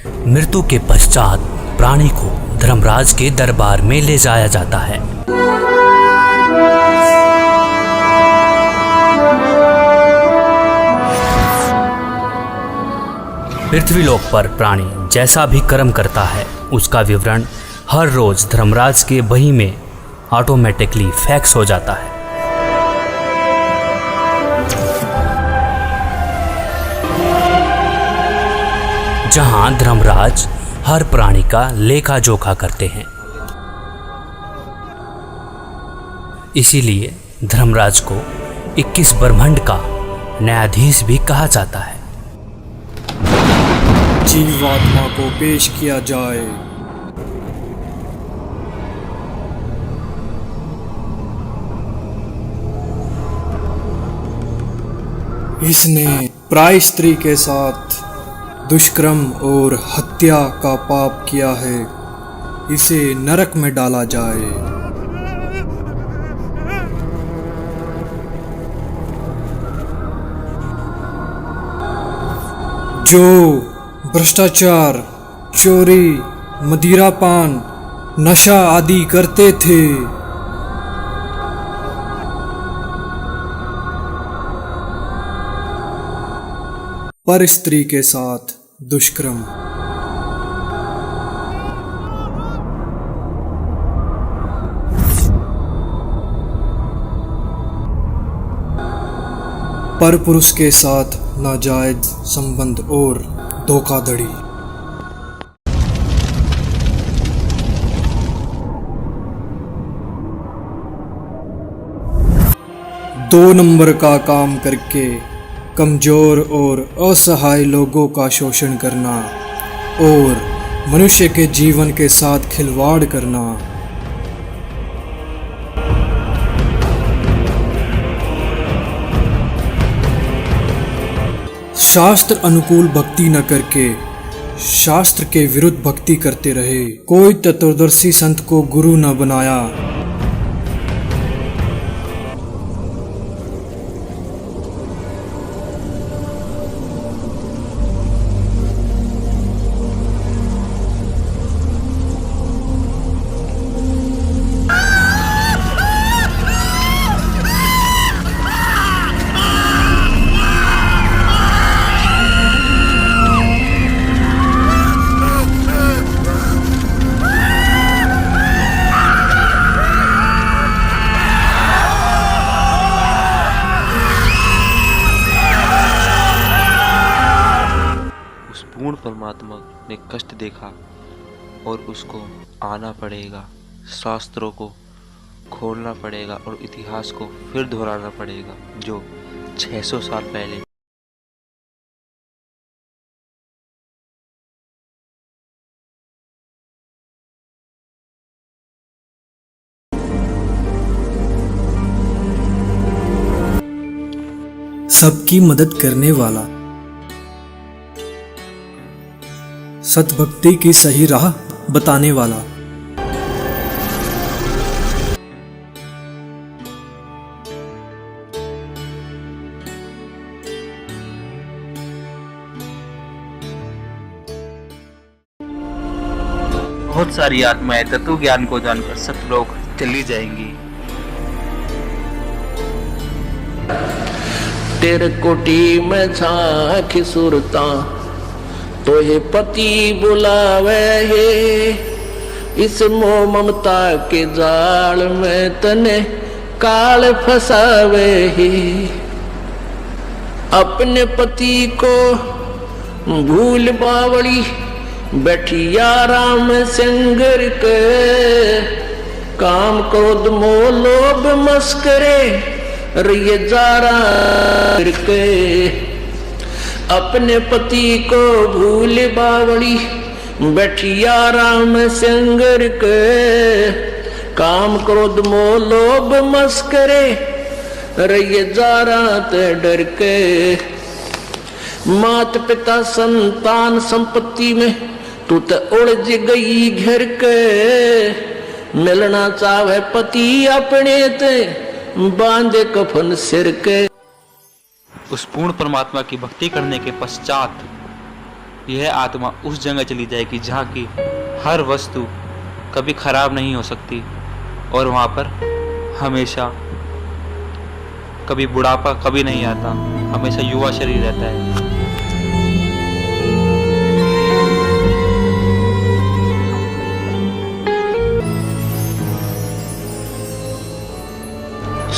मृत्यु के पश्चात प्राणी को धर्मराज के दरबार में ले जाया जाता है। पृथ्वीलोक पर प्राणी जैसा भी कर्म करता है उसका विवरण हर रोज धर्मराज के बही में ऑटोमेटिकली फैक्स हो जाता है। जहां धर्मराज हर प्राणी का लेखा जोखा करते हैं। इसीलिए धर्मराज को 21 ब्रह्मांड का न्यायाधीश भी कहा जाता है। जीवात्मा को पेश किया जाए। इसने प्राय स्त्री के साथ दुष्कर्म और हत्या का पाप किया है, इसे नरक में डाला जाए। जो भ्रष्टाचार, चोरी, मदिरापान, नशा आदि करते थे, पर स्त्री के साथ दुष्कर्म, पर पुरुष के साथ नाजायज संबंध और धोखाधड़ी। दो नंबर का काम करके कमजोर और असहाय लोगों का शोषण करना और मनुष्य के जीवन के साथ खिलवाड़ करना। शास्त्र अनुकूल भक्ति न करके शास्त्र के विरुद्ध भक्ति करते रहे। कोई तत्वदर्शी संत को गुरु न बनाया। परमात्मा ने कष्ट देखा और उसको आना पड़ेगा, शास्त्रों को खोलना पड़ेगा और इतिहास को फिर दोहराना पड़ेगा जो 600 साल पहले। सबकी मदद करने वाला, सतभक्ति की सही राह बताने वाला, बहुत सारी आत्माएं तत्व ज्ञान को जानकर सतलोक चली जाएंगी। तेरे कोटी में झांकी सुरता तो ये पति बुलावे है, इस मोह ममता के जाल में तने काल फसावे है। अपने पति को भूल बावड़ी बैठी आराम संगर के, काम क्रोध मोह लोभ मस्करे रिये जारा के। अपने पति को भूल बावड़ी बैठी आराम संगर के, काम क्रोध मोह लोभ मस्करे रहिए जारा ते डर के। मात पिता संतान संपत्ति में तू तो उलझ गई घर के, मिलना चाहे पति अपने ते बांधे कफन सिर के। उस पूर्ण परमात्मा की भक्ति करने के पश्चात यह आत्मा उस जगह चली जाएगी जहाँ की हर वस्तु कभी खराब नहीं हो सकती और वहाँ पर हमेशा कभी बुढ़ापा कभी नहीं आता, हमेशा युवा शरीर रहता है।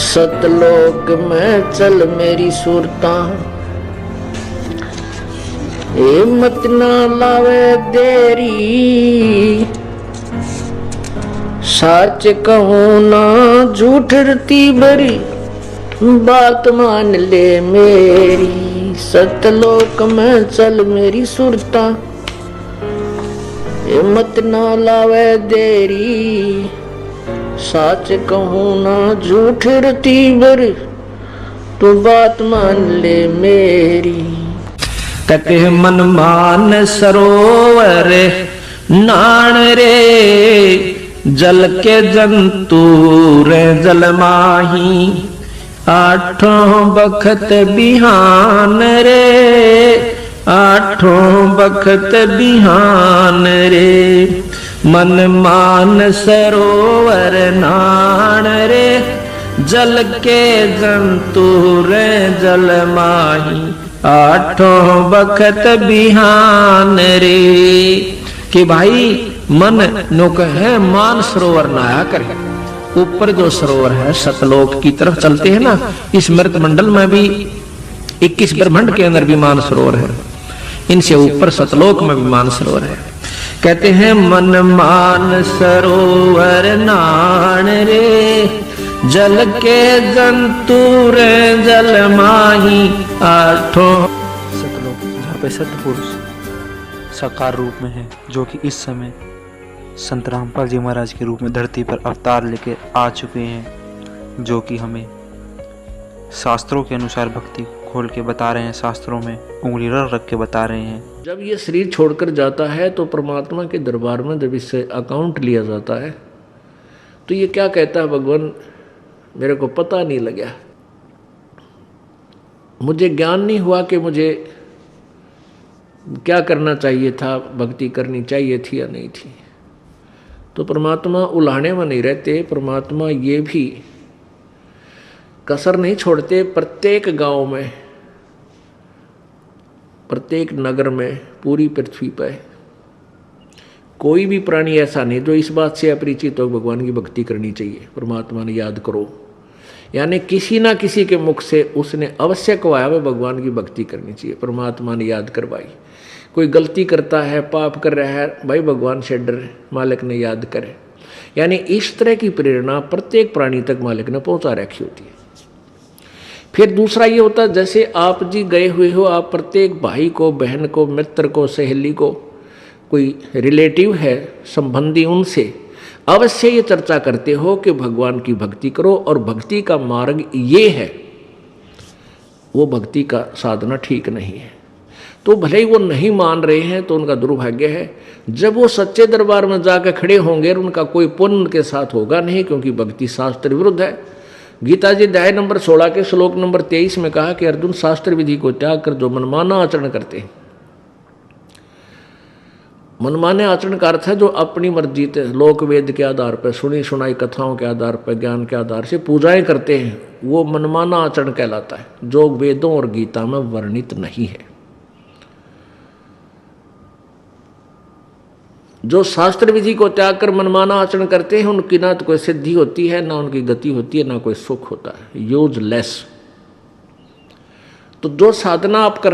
सतलोक में चल मेरी सुरता, हिम्मत ना लावे देरी, सच कहूँ ना झूठ रती भरी, बात मान ले मेरी। सतलोक में चल मेरी सुरता, हिम्मत ना लावे देरी, सच कहूँ ना झूठ रती भरी, तू बात मान ले मेरी। कहते हैं मन मान सरोवर नाण रे, जल के जंतु रे जल माही, आठों बखत बिहान रे, आठों बखत बिहान रे। मन मान सरोवर नाण रे, जल के जंतु रे जल माही, आठों बखत बिहान रे। कि भाई मन नो कहे मान सरोवर नहाया करे। ऊपर जो सरोवर है सतलोक की तरफ चलते हैं ना, इस मृत मंडल में भी 21 ब्रह्मांड के अंदर भी मान सरोवर है, इनसे ऊपर सतलोक में भी मान सरोवर है। कहते हैं मन मान सरोवर नाण रे, जल के जंतु रे जल माही, आठों। सतलोक जहाँ पे सत्य पुरुष साकार रूप में है, जो कि इस समय संत रामपाल जी महाराज के रूप में धरती पर अवतार लेके आ चुके हैं, जो कि हमें शास्त्रों के अनुसार भक्ति खोल के बता रहे हैं, शास्त्रों में उंगली रख के बता रहे हैं। जब ये शरीर छोड़कर जाता है तो परमात्मा के दरबार में जब इससे अकाउंट लिया जाता है तो ये क्या कहता है, भगवान मेरे को पता नहीं लगा, मुझे ज्ञान नहीं हुआ कि मुझे क्या करना चाहिए था, भक्ति करनी चाहिए थी या नहीं थी। तो परमात्मा उलाहने में नहीं रहते, परमात्मा ये भी कसर नहीं छोड़ते। प्रत्येक गांव में, प्रत्येक नगर में, पूरी पृथ्वी पर कोई भी प्राणी ऐसा नहीं जो इस बात से अपरिचित हो भगवान की भक्ति करनी चाहिए, परमात्मा ने याद करो। यानी किसी ना किसी के मुख से उसने अवश्य कहा है भगवान की भक्ति करनी चाहिए, परमात्मा ने याद करवाई। कोई गलती करता है, पाप कर रहा है, भाई भगवान से डर, मालिक ने याद करे। यानी इस तरह की प्रेरणा प्रत्येक प्राणी तक मालिक ने पहुंचा रखी होती है। फिर दूसरा ये होता है, जैसे आप जी गए हुए हो, आप प्रत्येक भाई को, बहन को, मित्र को, सहेली को, कोई रिलेटिव है, संबंधी, उनसे अवश्य ये चर्चा करते हो कि भगवान की भक्ति करो और भक्ति का मार्ग ये है, वो भक्ति का साधना ठीक नहीं है। तो भले ही वो नहीं मान रहे हैं तो उनका दुर्भाग्य है। जब वो सच्चे दरबार में जाकर खड़े होंगे उनका कोई पुण्य उनके साथ होगा नहीं, क्योंकि भक्ति शास्त्र विरुद्ध है। गीता जी अध्याय नंबर 16 के श्लोक नंबर 23 में कहा कि अर्जुन, शास्त्र विधि को त्याग कर जो मनमाना आचरण करते हैं, मनमाने आचरण का अर्थ है जो अपनी मर्जी से लोक वेद के आधार पर, सुनी सुनाई कथाओं के आधार पर, ज्ञान के आधार से पूजाएं करते हैं, वो मनमाना आचरण कहलाता है, जो वेदों और गीता में वर्णित नहीं है। जो शास्त्र विधि को त्याग कर मनमाना आचरण करते हैं उनकी ना तो कोई सिद्धि होती है, ना उनकी गति होती है, ना कोई सुख होता है, यूजलेस। तो जो साधना आप कर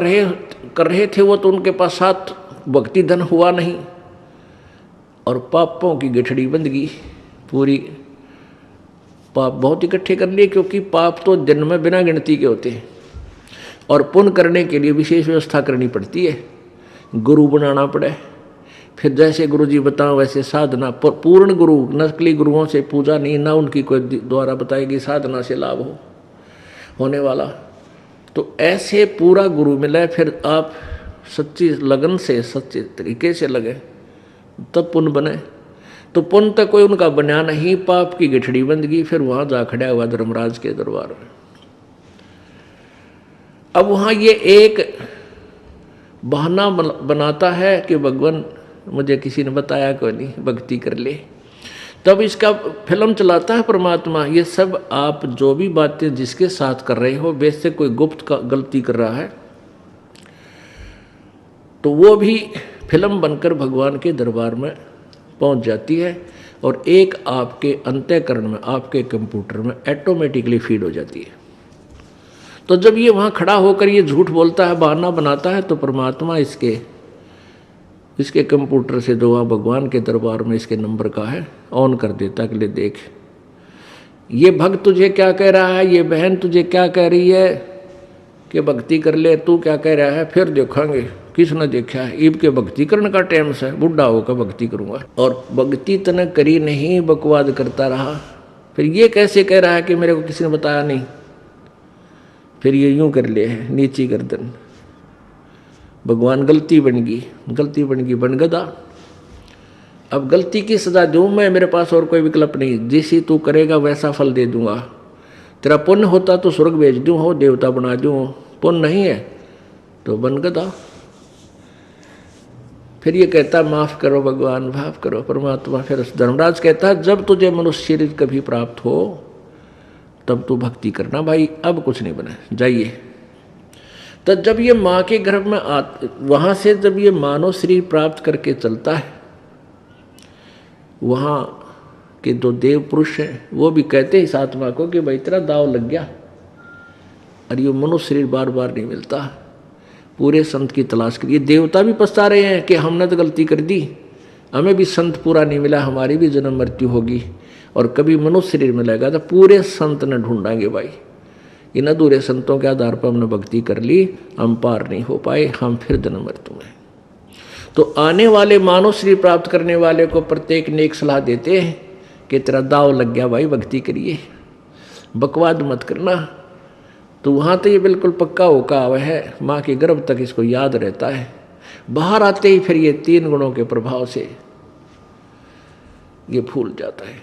रहे थे वो तो उनके पास साथ भक्ति धन हुआ नहीं और पापों की गठड़ी बंध गई पूरी। पाप बहुत इकट्ठे कर लिए, क्योंकि पाप तो दिन में बिना गिनती के होते हैं और पुण्य करने के लिए विशेष व्यवस्था करनी पड़ती है, गुरु बनाना पड़े। फिर जैसे गुरु जी बताओ वैसे साधना, पूर्ण गुरु, नकली गुरुओं से पूजा नहीं, ना उनकी कोई द्वारा बताएगी साधना से लाभ होने वाला। तो ऐसे पूरा गुरु मिले, फिर आप सच्ची लगन से, सच्चे तरीके से लगे, तब पुण्य बने। तो पुण्य तक कोई उनका बना नहीं, पाप की गठड़ी बंद गई। फिर वहां जा खड़ा हुआ धर्मराज के दरबार में। अब वहां ये एक बहाना बनाता है कि भगवान मुझे किसी ने बताया कोई नहीं, भक्ति कर ले। तब इसका फिल्म चलाता है परमात्मा। ये सब आप जो भी बातें जिसके साथ कर रहे हो, वैसे कोई गुप्त का गलती कर रहा है तो वो भी फिल्म बनकर भगवान के दरबार में पहुंच जाती है और एक आपके अंतःकरण में, आपके कंप्यूटर में ऑटोमेटिकली फीड हो जाती है। तो जब ये वहाँ खड़ा होकर ये झूठ बोलता है, बहाना बनाता है, तो परमात्मा इसके कंप्यूटर से जो वहाँ भगवान के दरबार में इसके नंबर का है ऑन कर देता है कि ले देख, ये भक्त तुझे क्या कह रहा है, ये बहन तुझे क्या कह रही है कि भक्ति कर ले, तू क्या कह रहा है, फिर देखेंगे किसने देखा है। ईब के भक्ति करने का टाइम से बुढ़ा होकर भक्ति करूँगा, और भक्ति तने करी नहीं, बकवाद करता रहा। फिर ये कैसे कह रहा है कि मेरे को किसी ने बताया नहीं, फिर ये यूं कर ले है नीची गर्दन। भगवान गलती बन गई बन गदा। अब गलती की सजा दूं मैं, मेरे पास और कोई विकल्प नहीं। जिसी तू करेगा वैसा फल दे दूंगा। तेरा पुण्य होता तो स्वर्ग भेज दूं, हो देवता बना दूं, पुण्य नहीं है तो बन गदा। फिर ये कहता माफ करो भगवान, माफ करो परमात्मा। फिर धर्मराज कहता है जब तुझे मनुष्य शरीर कभी प्राप्त हो तब तू भक्ति करना भाई, अब कुछ नहीं बना, जाइए। तो जब ये माँ के गर्भ में वहाँ से जब ये मानव शरीर प्राप्त करके चलता है, वहाँ के जो देव पुरुष हैं वो भी कहते हैं इस आत्मा को कि भाई तेरा दाव लग गया, और ये मनुष्य शरीर बार बार नहीं मिलता, पूरे संत की तलाश करिए। देवता भी पछता रहे हैं कि हमने तो गलती कर दी, हमें भी संत पूरा नहीं मिला, हमारी भी जन्म मृत्यु होगी, और कभी मनुष्य शरीर मिलेगा तो पूरे संत ने ढूंढांगे भाई। इन अधूरे संतों के आधार पर हमने भक्ति कर ली, हम पार नहीं हो पाए, हम फिर जन्म मृत्यु में। तो आने वाले मानव शरीर प्राप्त करने वाले को प्रत्येक ने एक सलाह देते हैं कि तेरा दाव लग गया भाई, भक्ति करिए, बकवाद मत करना। तो वहाँ तो ये बिल्कुल पक्का होका हुआ है, माँ के गर्भ तक इसको याद रहता है। बाहर आते ही फिर ये 3 गुणों के प्रभाव से ये भूल जाता है।